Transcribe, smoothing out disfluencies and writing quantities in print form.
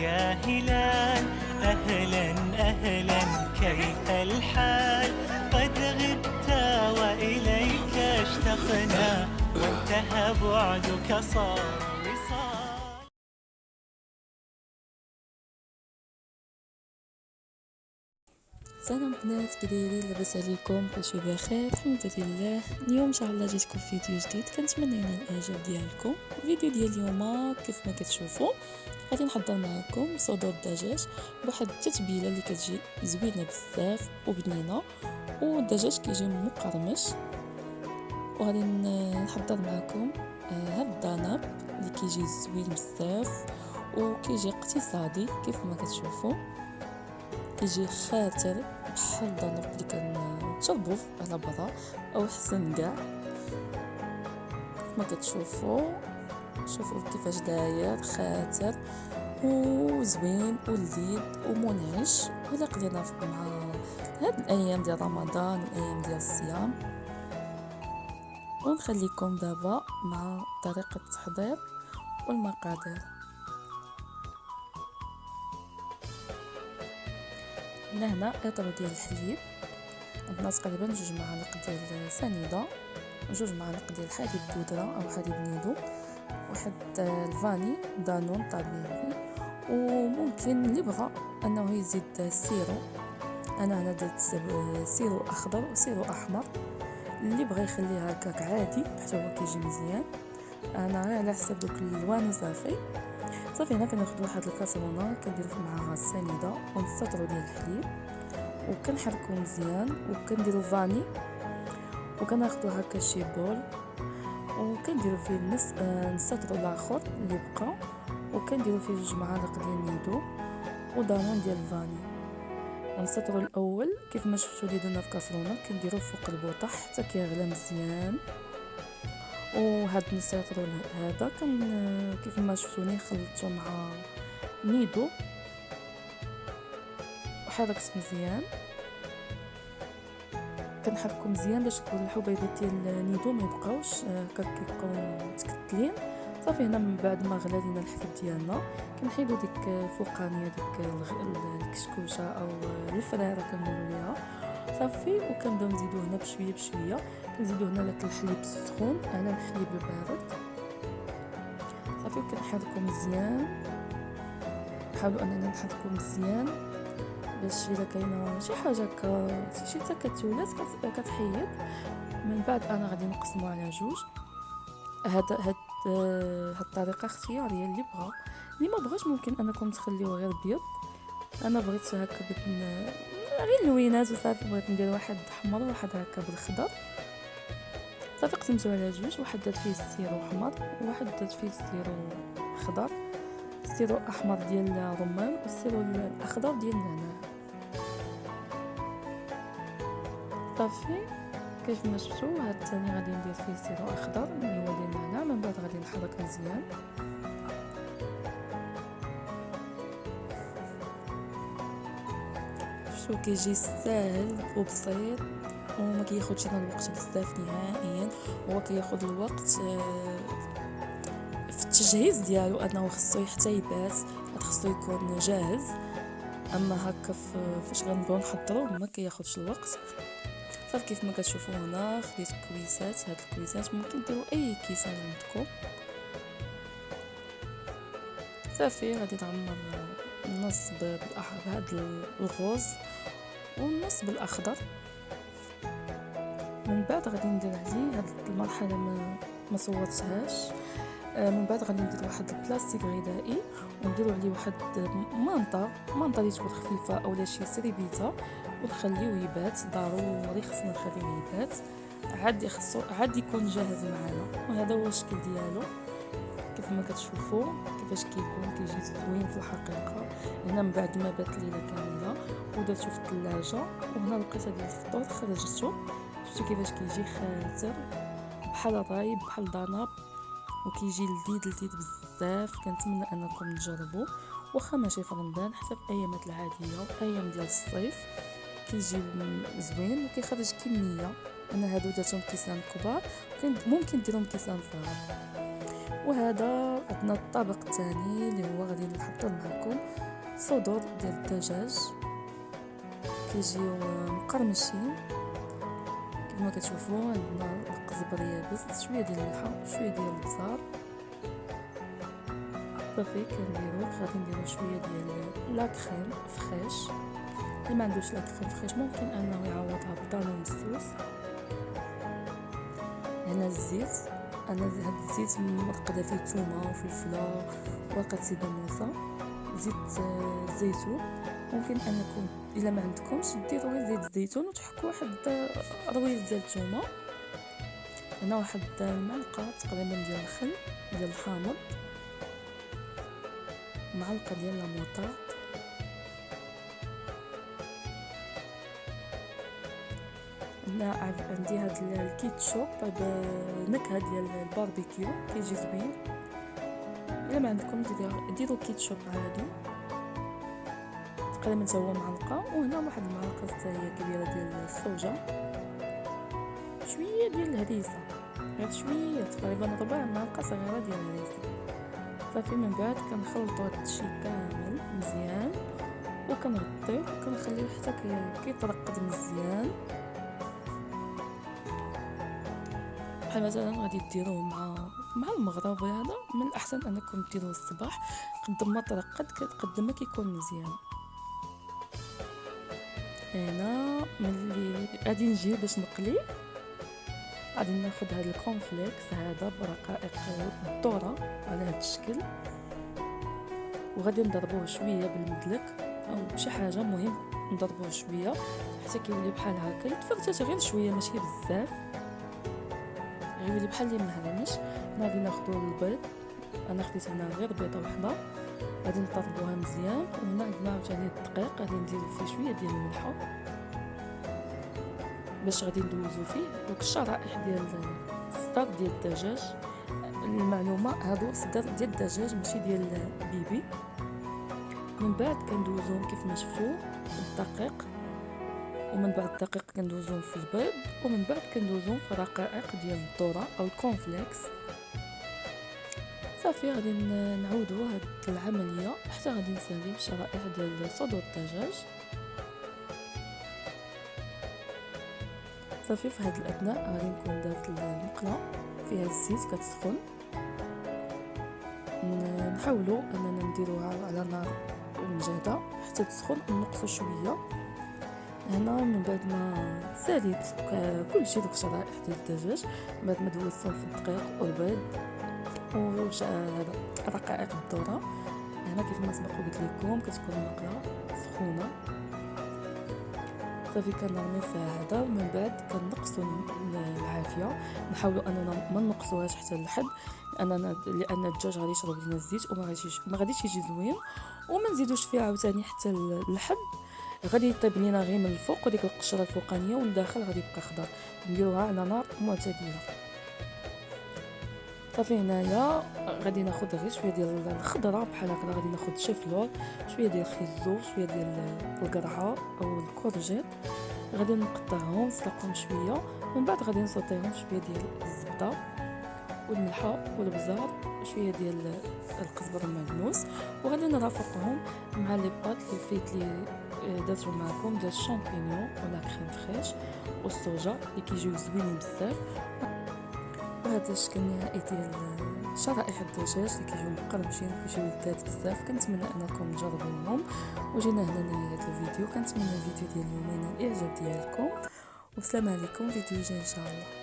يا هلال، أهلا أهلا كيف الحال؟ قد غبت وإليك اشتقنا، وانتهى بعدك صار وصال. سلام بنات، كدايرين؟ لاباس عليكم؟ كلشي بخير الحمد لله. اليوم ان شاء الله جيتكم في فيديو جديد، كنتمنى ينال الاعجاب ديالكم. الفيديو ديال اليوم كيف ما كتشوفوا غادي نحضر معكم صدور الدجاج بواحد التتبيله اللي كتجي زوينه بزاف وبنينه، والدجاج كيجي مقرمش. وغادي نحضر معكم هاد الضناب اللي كيجي زوين بزاف وكيجي اقتصادي كيف ما كتشوفوا، كيجي خاتر بحال الضناب اللي كنشربوه على برا او حسن كاع. كيف ما كتشوفوا شوفوا كيفاش داير خاتر وزوين ولذيذ ومنعش، ولا قلينا مع هاد الايام ديال رمضان والايام ديال الصيام. ونخليكم دابا مع طريقه التحضير والمقادير. هنا اطرو ديال الحليب، عندنا تقريبا 2 معالق ديال سنيده، 2 معالق ديال حليب بودره او حليب نيدو، واحد الفاني دانون طبيعي، وممكن اللي بغى انه يزيد السيرو. انا درت سيرو اخضر وسيرو احمر، اللي بغى يخليها هكاك عادي حتى هو كيجي مزيان. انا غير على حسب دوك الالوان وصافي. هنا كناخذ واحد الكاسرونه كندير معاها السنيده ونستطرو ديال الحليب وكنحركو مزيان، وكنديرو فاني وكناخذو هكا شي بول وكنديرو فيه نستطرو الاخر اللي بقى، وكنديرو فيه 2 معالق ديال النيدو ودانون ديال الفاني. نستطرو الاول كيف ما شفتوا لي درنا في كاسرونه، كنديرو فوق البوطه حتى كيغلى مزيان. وهاد النستطرو هذا كيف ما شفتوني خلطته مع نيدو وحركت مزيان. كنحركو مزيان باش الحبيبات ديال النيدو ما يبقاوش هكا كيبقاو متكتلين. هنا من بعد ما غلى لينا الحليب ديالنا كنحيدو ديك الفوقانيه ديك الكشكوشه او الفريره كنقولوا ليها وكنبداو نزيدو هنا بشويه بشويه. كنزيدو هنا داك الحليب السخون على الحليب البارد وكنحركو مزيان. نحاولوا اننا نحركو مزيان باش الا كاينه شي حاجه شي تكتلات كتحيد. من بعد انا غادي نقسمو على 2. هاد الطريقه اختياريه، اللي بغى اللي ما بغاش ممكن انكم تخليوه غير بيض. انا بغيت هكا غير لوينات وصافي، بغيت ندير واحد احمر وواحد هكا بالخضر. قسمتو على 2، واحد درت فيه السيرو احمر وواحد درت فيه السيرو خضر، السيرو احمر ديال الرمان والسيرو الاخضر ديال النعناع. كيف ما شفتوا هاد الثاني غادي ندير فيه سيرو اخضر اللي هو ديال النعناع. من بعد غادي نحرك مزيان. كيجي ساهل وبسيط وما كياخذش لنا الوقت بزاف نهائيا. هو كياخذ الوقت في التجهيز ديالو، انه خصو حتى يبات، خصو يكون جاهز. اما هكا فاش غنبغيو نحضروا ما كياخذش الوقت. كيف ما كتشوفوا هنا خديت كويسات. هاد الكويسات ممكن ديروا اي كيسان عندكم. غادي نعمر النص بهاد الغوز والنص بالاخضر. من بعد غادي ندير عليه هاد المرحله ما صورتهاش. من بعد غادي ندير واحد البلاستيك غذائي ونديرو عليه واحد مانطا اللي تكون خفيفه اولا شي سريبيته ونخليوه يبات. ضروري خصنا نخليوه يبات عاد يكون جاهز معنا. وهذا هو الشكل ديالو كيف ما كتشوفوا كيفاش كيجي زوين في الحقيقه. هنا من بعد ما بات ليله كامله ودرتو في الثلاجه، وهنا الوقيته ديال الفطور خرجته. شفتوا كيفاش كيجي خاتر بحال الرايب بحال ضناب، وكيجي لذيذ بزاف. كنتمنى انكم تجربوه، واخا ماشي في رمضان حتى في ايامات العاديه وايام ديال الصيف كيجي زوين وكيخرج كميه. انا هادو درتهم كيسان كبار، ممكن ديرهم كيسان صغار. وهذا عندنا الطبق الثاني اللي هو غادي نحضر معكم صدور ديال الدجاج، كيجيو مقرمشين كيف ما كتشوفوا. عندنا القزبر يابس، شويه ديال الملحه، شويه ديال البزار. صافي غادي نديرو شويه ديال لا كريم فريش. اللي ما عندوش لا كريم فريش ممكن انه يعوضها بطالون السوس. هنا الزيت، انا هاد الزيت مرقده فيه ثومه وفلفله وورقه سيبانوسه، زيت الزيتون. ممكن انكم الا ما عندكمش ديروا غير زيت الزيتون وتحكوا واحد رويز ديال الثومه. هنا واحد المعلقه تقريبا ديال الخل ديال الحامض، معلقه ديال لاموطارد، هنا عندي هاد الكيتشوب بنكهه ديال الباربيكيو كيجي زوين. الا ما عندكم ديروا كيتشوب عادي تقريبا حتى هو معلقه. وهنا واحد المعلقه حتى هي كبيره ديال الصوجه، شويه ديال الهريسه، غير شويه تقريبا ربع معلقه صغيره ديال الهريسه. صافي من بعد كنخلطوا هاد الشيء كامل مزيان وكنغطيوه وكنخليه حتى كيترقد مزيان. بحال مثلا غادي ديروه مع المغرب، وهذا من الاحسن انكم ديروه الصباح قد ما ترقد قد ما كيكون مزيان. هنا ملي غادي نجي باش نقلي غادي ناخذ هذا الكونفليكس هذا برقائق الذره على هذا الشكل، وغادي نضربوه شويه بالمدلك او بشي حاجه، مهم نضربوه شويه حتى كيولي بحال هكا يتفرتت غير شويه ماشي بزاف، غيولي بحال اللي مهرمش. هنا غادي ناخذوا البيض، انا خديت هنا غير بيضه واحده، غادي نطربوها مزيان. وهنا عندنا عاوتاني الدقيق غادي نديرو فيه شويه ديال الملحه باش غادي ندوزو فيه دوك الشرائح ديال الصدر ديال الدجاج. المعلومه هادو صدر ديال الدجاج ماشي ديال بيبي. من بعد كندوزوهم كيف ما شفتوا في الدقيق، ومن بعد الدقيق كندوزوهم في البيض، ومن بعد كندوزوهم في رقائق ديال الذره او الكونفليكس. صافي غادي نعاودوا هاد العمليه حتى غادي نسالي بشرائح ديال صدور الدجاج. صافي في هاد الاثناء غادي نكون درت المقله فيها الزيت كتسخن، نحاولوا اننا نديروها على نار مجهده حتى تسخن ونقصوا شويه. هنا من بعد ما ساليت كلشي دوك الشرائح ديال الدجاج، بعد ما دوزتهم في الدقيق والبيض رقائق الذره، هنا كيف ما سبق قلت لكم كتكون المقله سخونه. صافي كنرمي فيها هذا، ومن بعد كنقصوا العافيه، نحاولوا اننا ما نقصوهاش حتى للحد لان الدجاج غادي يشرب لينا الزيت وما غاديش يجي زوين، وما نزيدوش فيها عاوتاني حتى للحد، غادي يطيب لينا غير من الفوق وديك القشره الفوقانيه والداخل غادي يبقى خضر. نديروها على نار معتدله. صافي هنايا غادي ناخذ غير شويه ديال الخضره بحال هكا، غادي ناخذ شيفلور، شويه ديال الخيزو، شويه ديال القرعه او الكورجيت، غادي نقطعهم نسلقهم شويه، من بعد غادي نصوتيهم شويه ديال الزبده والملحه والبزار وشويه ديال القزبر المعدنوس، وغادي نرافقهم مع لي بات اللي فيت لي درتو معكم ديال الشامبينيون ولا كريم فريش والصوجا اللي كيجيو زوينين بزاف. وهذا الشكل النهائي ديال شرائح الدجاج اللي كيجيو مقرمشين وكيجيو لذاذ بزاف. كنتمنى انكم تجربوهم. وجينا هنا لنهايه الفيديو. كنتمنى الفيديو ديال اليوم ينال الاعجاب ديالكم، والسلام عليكم. فيديو جاي ان شاء الله.